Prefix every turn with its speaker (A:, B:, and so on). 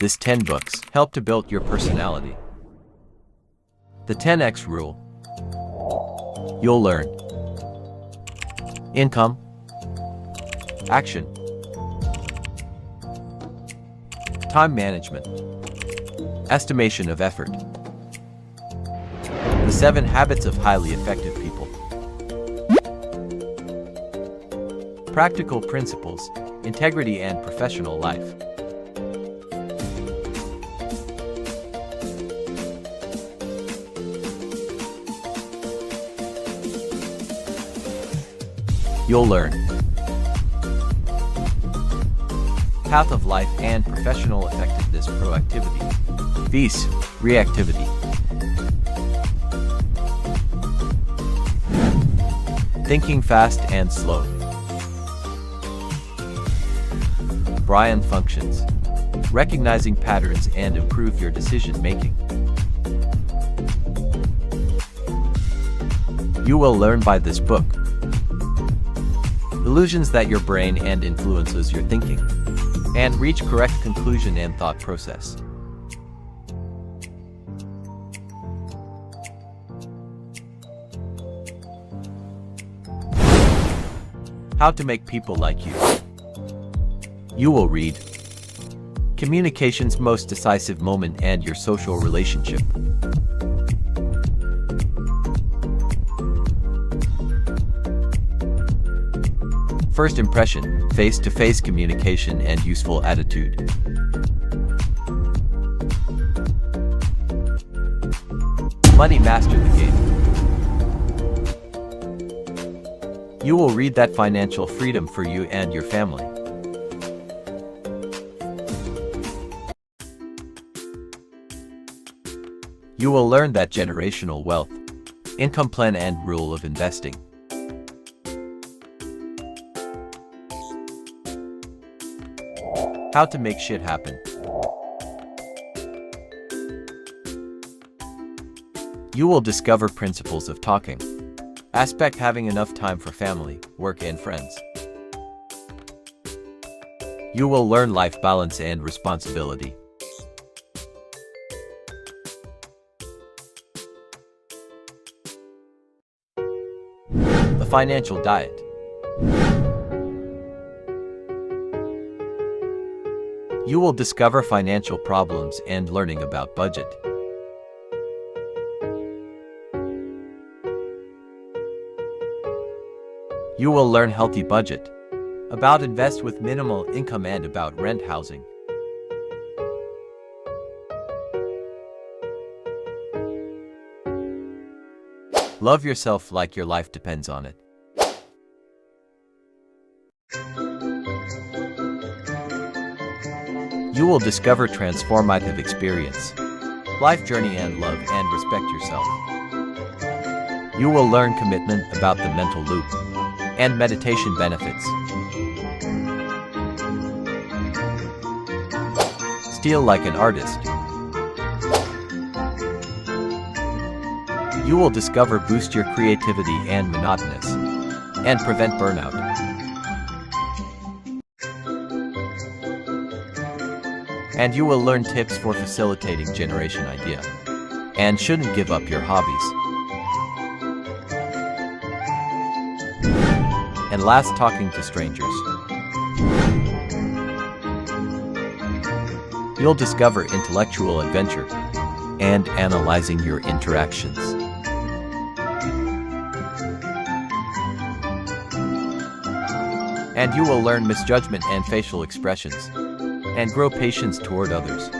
A: This 10 books help to build your personality. The 10x rule. You'll learn income, action, time management, estimation of effort, the 7 habits of highly effective people, practical principles, integrity and professional life. You'll learn path of life and professional effectiveness, proactivity, peace, reactivity, thinking fast and slow, Brian functions, recognizing patterns and improve your decision making. You will learn by this book illusions that your brain and influences your thinking, and reach correct conclusion and thought process. How to make people like you. You will read communication's most decisive moment and your social relationship. First impression, face-to-face communication and useful attitude. Money master the game. You will read that financial freedom for you and your family. You will learn that generational wealth, income plan and rule of investing. How to make shit happen. You will discover principles of talking. Aspect having enough time for family, work and friends. You will learn life balance and responsibility. The financial diet. You will discover financial problems and learning about budget. You will learn healthy budget, about invest with minimal income and about rent housing. Love yourself like your life depends on it. You will discover transformative experience, life journey and love and respect yourself. You will learn commitment about the mental loop and meditation benefits. Steal like an artist. You will discover boost your creativity and monotonous and prevent burnout. And you will learn tips for facilitating generation idea and shouldn't give up your hobbies. And last, talking to strangers. You'll discover intellectual adventure and analyzing your interactions. And you will learn misjudgment and facial expressions and grow patience toward others.